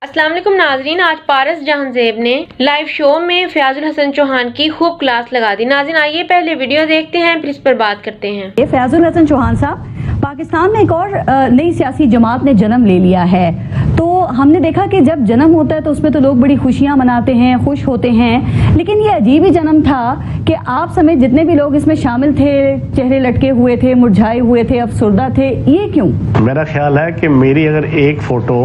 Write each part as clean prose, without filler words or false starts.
अस्सलाम वालेकुम नाजरीन, आज पारस जहांजेब ने लाइव शो में फयाजुल हसन चौहान की खूब क्लास लगा दी। नाज़रीन आइए पहले वीडियो देखते हैं फिर इस पर बात करते हैं। ये फयाजुल हसन चौहान साहब, पाकिस्तान में एक और नई सियासी जमात ने जन्म ले लिया है। तो हमने देखा कि जब जन्म होता है तो उसमें तो लोग बड़ी खुशियां मनाते हैं, खुश होते हैं, लेकिन ये अजीब ही जन्म था कि आप समेत जितने भी लोग इसमें शामिल थे चेहरे लटके हुए थे, मुरझाए हुए थे, अफसुर्दा थे। ये क्यों? मेरा ख्याल है कि मेरी अगर एक फोटो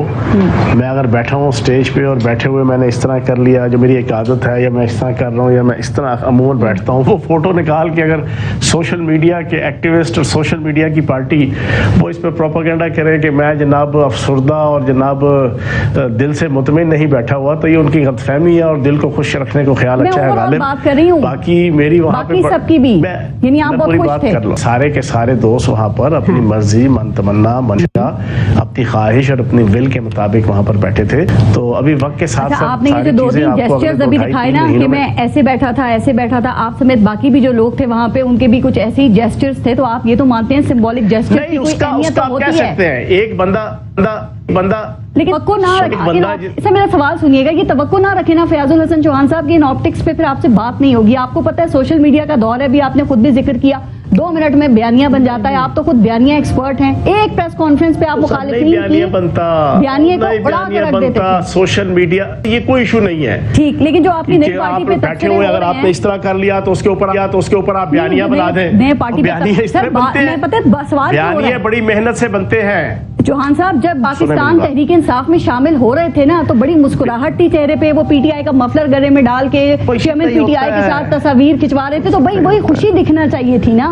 मैं अगर बैठा हूँ स्टेज पे और बैठे हुए मैंने इस तरह कर लिया, जो मेरी एक आदत है, या मैं इस तरह कर रहा हूँ या मैं इस तरह अमूमन बैठता हूँ, वो फोटो निकाल के अगर सोशल मीडिया के एक्टिविस्ट और सोशल मीडिया की पार्टी वो इस पर प्रोपेगेंडा करे कि मैं जनाब अफसुर्दा और जनाब दिल से मुतमिन नहीं बैठा हुआ, तो ये उनकी गलतफहमी है और दिल को खुश रखने को ख्याल अच्छा है गालिब। बात कर रही हूँ बाकी मेरी वहाँ पे सबकी भी यानी आप बहुत खुश थे। कर लो सारे के सारे दोस्त वहाँ पर अपनी मर्जी, मन तमन्ना, मंशा, अपनी ख्वाहिश और अपनी विल के मुताबिक वहाँ पर बैठे थे। तो अभी वक्त के साथ साथ आपने ये जो दो तीन जेस्चर्स अभी दिखाए ना कि मैं ऐसे बैठा था, ऐसे बैठा था, आप समेत बाकी भी जो लोग थे वहाँ पे उनके भी कुछ ऐसे ही जेस्चर्स थे, तो आप ये तो मानते हैं सिंबॉलिक जेस्चर की कोई अहमियत तो होती है। एक बंदा लेकिन तवक्को ना रखे। मेरा सवाल सुनिएगा, ये तवक्को ना रखे ना फयाजुल हसन चौहान साहब की इन ऑप्टिक्स पे फिर आपसे बात नहीं होगी। आपको पता है सोशल मीडिया का दौर है, अभी आपने खुद भी जिक्र किया 2 मिनट में बयानिया बन जाता है। आप तो खुद बयानिया एक्सपर्ट हैं। एक प्रेस कॉन्फ्रेंस पे आप मुखालिफिन की बयानिया को उड़ा के रख देते हैं। सोशल मीडिया ये कोई इशू नहीं है, ठीक, लेकिन जो आपकी नई पार्टी पे बैठे हुए अगर आपने इस तरह कर लिया तो उसके ऊपर आप बयानिया बना दें। नए पार्टी बयानिया बड़ी मेहनत से बनते हैं। चौहान साहब जब पाकिस्तान तहरीक इंसाफ में शामिल हो रहे थे ना, तो बड़ी मुस्कुराहट थी चेहरे पे। वो पीटीआई का मफलर गले में डाल के चेयरमैन पीटीआई के साथ तस्वीर खिंचवा रहे थे, तो भाई वही खुशी दिखना चाहिए थी ना,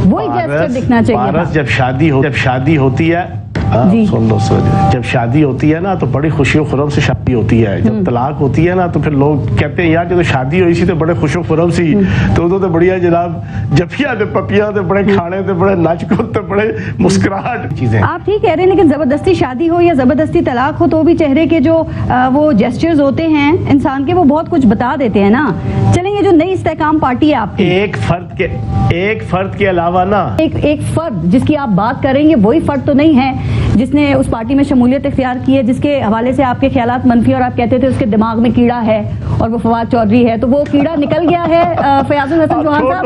वही जेस्चर दिखना चाहिए था। जब शादी होती है जब शादी होती है ना तो बड़ी खुशी और खुरम से शादी होती है। जब तलाक होती है ना तो फिर लोग कहते हैं यार जो तो शादी हुई सी तो बड़े खुश खुरम सी, तो बढ़िया जनाब जफिया थे, पपिया थे, बड़े खाने थे, बड़े नाच कूद थे, बड़े मुस्कुराहट चीजें। आप ठीक कह रहे हैं, लेकिन जबरदस्ती शादी हो या जबरदस्ती तलाक हो तो भी चेहरे के जो वो जेस्चर्स होते हैं इंसान के, वो बहुत कुछ बता देते हैं ना। चलेंगे जो नई इस्तेकाम पार्टी है आपकी, एक फर्द के अलावा ना एक फर्द जिसकी आप बात करेंगे वही फर्द तो नहीं है जिसने उस पार्टी में शमूलियत इख्तियार की है, जिसके हवाले से आपके ख्यालात मनफी और आप कहते थे उसके दिमाग में कीड़ा है और वो फवाद चौधरी है, तो वो कीड़ा निकल गया है फयाजुल हसन चौहान साहब।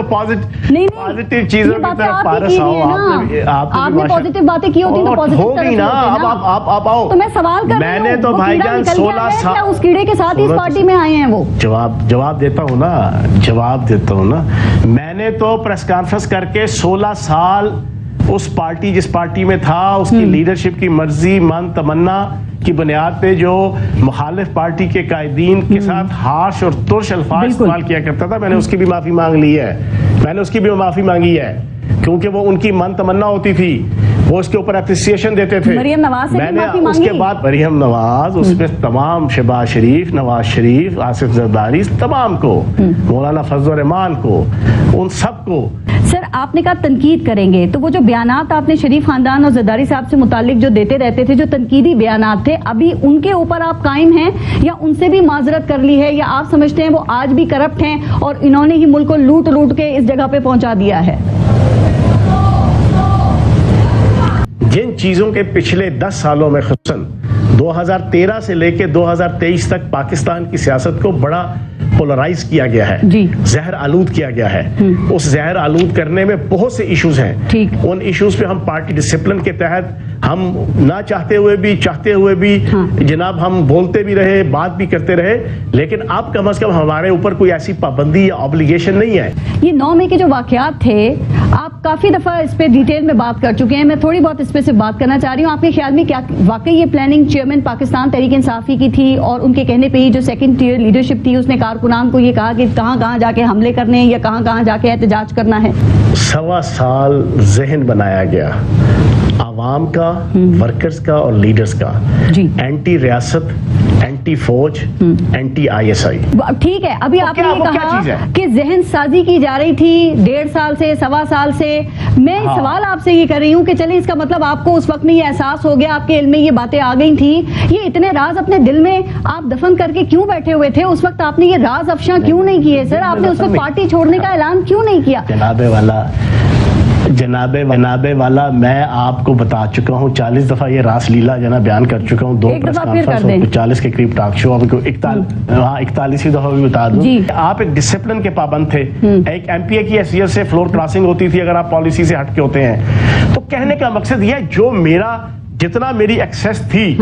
नहीं पॉजिटिव चीजों की तरफ पारस आओ। आपने पॉजिटिव बातें की होती तो पॉजिटिव तरफ ना। अब आओ, तो मैं सवाल कर रही हूं, मैंने तो भाईजान 16 साल उस कीड़े के साथ ही इस पार्टी में आए हैं। वो जवाब देता हूं ना, मैंने तो प्रेस कॉन्फ्रेंस करके 16 साल उस पार्टी जिस पार्टी में था उसकी लीडरशिप की मर्जी, मन, तमन्ना की बुनियाद पे जो मुखालिफ पार्टी के कायदीन के साथ हार्श और तुर्श अल्फाज इस्तेमाल किया करता था, मैंने उसकी भी माफी मांगी है, क्योंकि वो उनकी मन तमन्ना होती थी, वो उसके ऊपर अप्रिसिएशन देते थे। मरियम नवाज मैंने उसके बाद मरियम नवाज, उसमें तमाम शहबाज शरीफ, नवाज शरीफ, आसिफ जरदारी, तमाम को, मौलाना फजल रहमान को, उन सब को। सर आपने कहा तनकीद करेंगे, तो वो जो बयानात आपने शरीफ खानदान और जरदारी साहब से मुतालिक जो देते रहते थे, जो तनकीदी बयानात थे, अभी उनके ऊपर आप कायम हैं या उनसे भी माजरत कर ली है, या आप समझते हैं वो आज भी करप्ट हैं और इन्होंने ही मुल्क को लूट के इस जगह पे पहुंचा दिया है? जिन चीजों के पिछले 10 सालों में खुसूसन 2013 से लेकर 2023 तक पाकिस्तान की सियासत को बड़ा पोलराइज किया गया है, जहर आलूद किया गया है। उस जहर आलूद करने में बहुत से इश्यूज हैं। उन इश्यूज पे हम पार्टी डिसिप्लिन के तहत हम ना चाहते हुए भी जनाब हम बोलते भी रहे, बात भी करते रहे, लेकिन अब कम से कम हमारे ऊपर कोई ऐसी पाबंदी या ऑब्लिगेशन नहीं है। ये 9 मई के जो वाकयात थे, आप काफी दफा इस पे डिटेल में बात कर चुके हैं, मैं थोड़ी बहुत इस पे से बात करना चाह रही हूँ। आपके ख्याल में क्या वाकई ये प्लानिंग चेयरमैन पाकिस्तान तहरीक इंसाफी की थी और उनके कहने पे ही जो सेकंड टियर लीडरशिप थी उसने कारकुनान को ये कहा कि कहां जाके हमले करने हैं या कहां जाके एहतजाज करना है? 1.25 साल जहन बनाया गया आवाम का, वर्कर्स का और लीडर्स का, एंटी रियासत, एंटी फौज, एंटी ISI। ठीक है, अभी आपने ये कहा कि जहन साजी की जा रही थी 1.5 साल से, 1.25 साल से। मैं सवाल आपसे ये कर रही हूँ कि चलिए इसका मतलब आपको उस वक्त में ये एहसास हो गया, आपके इल्म में ये बातें आ गई थी, ये इतने राज अपने दिल में आप दफन करके क्यों बैठे हुए थे? उस वक्त आपने ये राज अफशा क्यों नहीं किए? सर आपने उस वक्त पार्टी छोड़ने का ऐलान क्यों नहीं किया? जनाबे वाला मैं आपको बता चुका हूँ 40 दफा ये रास लीला जना बयान कर चुका हूँ, 2 प्रेस कॉन्फ्रेंस और 40 के करीब टॉक शो, आपको 41वीं दफा भी बता दूं। आप एक डिसिप्लिन के पाबंद थे, एक एमपीए की हैसियत से फ्लोर क्रॉसिंग होती थी अगर आप पॉलिसी से हटके होते हैं। तो कहने का मकसद यह है, जो मेरा जितना मेरी एक्सेस थी,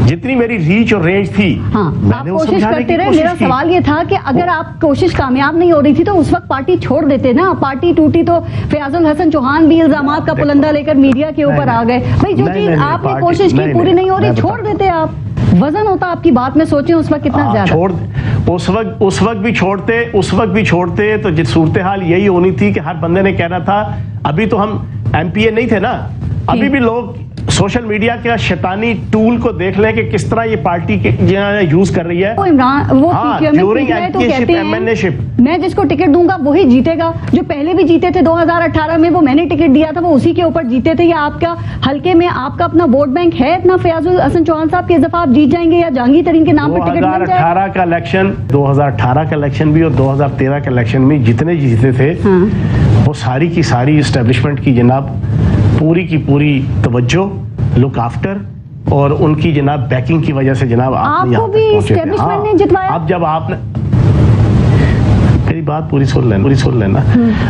जितनी मेरी रीच और रेंज थी, आप कोशिश करते रहे। मेरा सवाल ये था कि अगर आप कोशिश कामयाब नहीं हो रही थी तो उस वक्त पार्टी छोड़ देते ना। पार्टी टूटी तो फयाजुल हसन चौहान भी इल्जामात का पुलंदा लेकर मीडिया के ऊपर आ गए। भाई जो चीज आपने कोशिश की पूरी नहीं हो रही, छोड़ देते आप। वजन होता आपकी बात में, सोचें उस वक्त कितना ज्यादा। उस वक्त भी छोड़ते तो सूरत हाल यही होनी थी कि हर बंदे ने कहना था। अभी तो हम एमपीए नहीं थे ना, अभी भी लोग सोशल मीडिया के शैतानी टूल को देख ले कि किस तरह ये पार्टी के यूज कर रही है। वो इमरान तो कहते हैं मैं जिसको टिकट दूंगा वही जीतेगा। जो पहले भी जीते थे 2018 में, वो मैंने टिकट दिया था, वो उसी के ऊपर जीते थे। या आपका हल्के में आपका अपना वोट बैंक है इतना फयाजुल हसन चौहान साहब के, इस दफा आप जीत जाएंगे या जहांगीर तरीन के नाम पर टिकट मिल जाएगा? 2018 का इलेक्शन भी और 2013 का इलेक्शन में जितने जीते थे, वो सारी की सारी इस्टेब्लिशमेंट की जनाब पूरी की पूरी तवज्जो, लुक आफ्टर और उनकी जनाब बैकिंग की वजह से जनाब आपको भी एस्टेब्लिशमेंट ने जितवाया। अब जब आपने मेरी बात पूरी सुन लेना।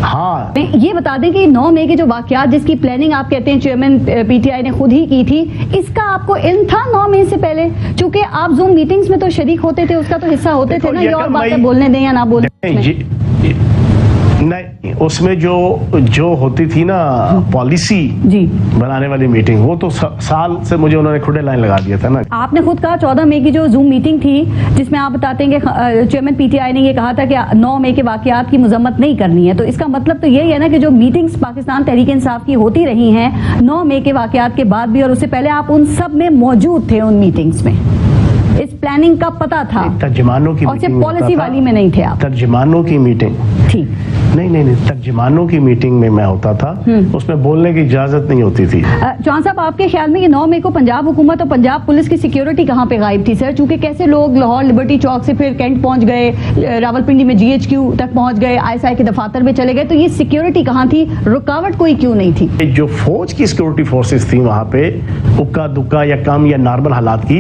हाँ, ये बता दें कि 9 मई के जो वाकयात जिसकी प्लानिंग आप कहते हैं चेयरमैन पीटीआई ने खुद ही की थी, इसका आपको इल्म था 9 मई से पहले? चूंकि आप जूम मीटिंग्स में तो शरीक होते थे, उसका तो हिस्सा होते थे ना। ये और बातें बोलने दें या ना बोलने नहीं, उसमें जो होती थी ना पॉलिसी बनाने वाली मीटिंग, वो तो साल से मुझे उन्होंने खुदे लाइन लगा दिया था ना। आपने खुद कहा 14 मई की जो जूम मीटिंग थी जिसमें आप बताते हैं कि चेयरमैन पीटीआई ने ये कहा था कि 9 मई के वाकयात की मजम्मत नहीं करनी है। तो इसका मतलब तो यही है ना कि जो मीटिंग्स पाकिस्तान तहरीक इंसाफ की होती रही हैं 9 मई के वाकयात के बाद भी और उससे पहले, आप उन सब में मौजूद थे, उन मीटिंग्स में इस प्लानिंग का पता था। तर्जमानों की और सिर्फ पॉलिसी वाली में नहीं थे आप। तर्जमानों की मीटिंग ठीक नहीं, तर्जमानों की मीटिंग में मैं होता था, उसमें बोलने की इजाजत नहीं होती थी। चौहान साहब, आपके ख्याल में ये 9 मई को पंजाब हुकूमत और पंजाब पुलिस की सिक्योरिटी कहाँ पे गायब थी सर? चूंकि कैसे लोग लाहौर लिबर्टी चौक से फिर कैंट पहुंच गए, रावलपिंडी में GHQ तक पहुंच गए, ISI के दफातर में चले गए, तो ये सिक्योरिटी कहाँ थी? रुकावट कोई क्यों नहीं थी? जो फौज की सिक्योरिटी फोर्सेस थी वहां पे, उक्का दुक्का या कम या नॉर्मल हालात की,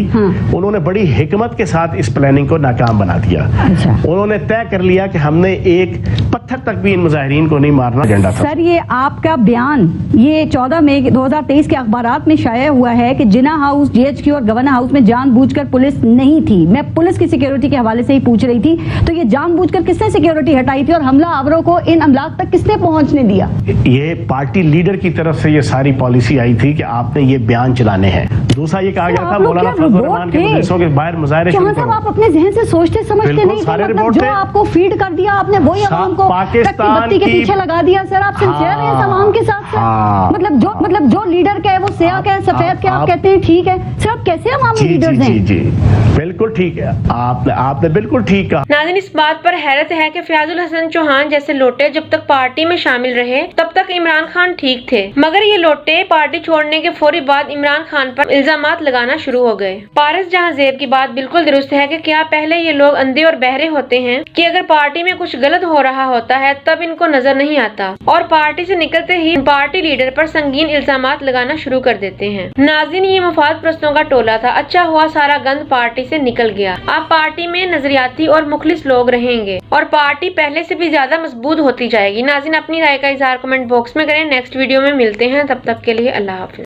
उन्होंने बड़ी हिकमत के साथ इस प्लानिंग को नाकाम बना दिया। उन्होंने तय कर लिया कि हमने एक पत्थर तक भी इन मुजाहिरीन को नहीं मारना एजेंडा था। सर, ये आपका बयान ये 14 मई 2023 के अखबारात में शाया हुआ है कि जिना हाउस, GHQ और गवर्नर हाउस में जानबूझकर पुलिस नहीं थी। मैं पुलिस की सिक्योरिटी के हवाले से ही पूछ रही थी। तो ये जानबूझकर किसने सिक्योरिटी हटाई थी और हमला आवरों को इन अमलाक तक किसने पहुंचने दिया? ये पार्टी लीडर की तरफ से ये सारी पॉलिसी आई थी कि आपने ये बयान चलाने हैं। दूसरा ये कहा गया था मौलाना फजल रहमान के मदरसों के बाहर मुजाहिरे शुरू करो। आप अपने जहन से सोचते समझते नहीं थे, मतलब जो आपको फीड कर दिया आपने वही आवाम को पाकिस्तान के पीछे लगा दिया। सर, आप सिंसियर हैं इस आवाम के साथ सर? मतलब जो लीडर का है वो सियाह का है, सफेद का आप कहते हैं ठीक है सर, आप कैसे अवामी लीडर्स हैं? जी बिल्कुल ठीक है, आपने बिल्कुल ठीक कहा। नाज़रीन, इस बात पर हैरत है कि फयाजुल हसन चौहान जैसे लोटे जब तक पार्टी में शामिल रहे तब तक इमरान खान ठीक थे, मगर ये लोटे पार्टी छोड़ने के फौरी बाद इमरान खान पर इल्जामात लगाना शुरू हो गए। पारस जहांजेब की बात बिल्कुल दुरुस्त है कि क्या पहले ये लोग अंधे और बहरे होते हैं कि अगर पार्टी में कुछ गलत हो रहा होता है तब इनको नजर नहीं आता और पार्टी से निकलते ही पार्टी लीडर पर संगीन इल्जामात लगाना शुरू कर देते हैं। नाज़रीन, ये मुफाद प्रस्तों का टोला था। अच्छा हुआ सारा गंद पार्टी से निकल गया। अब पार्टी में नजरियाती और मुखलिस लोग रहेंगे और पार्टी पहले से भी ज्यादा मजबूत होती जाएगी। नाज़रीन, अपनी राय का इजहार कमेंट बॉक्स में करें। नेक्स्ट वीडियो में मिलते हैं, तब तक के लिए अल्लाह हाफिज।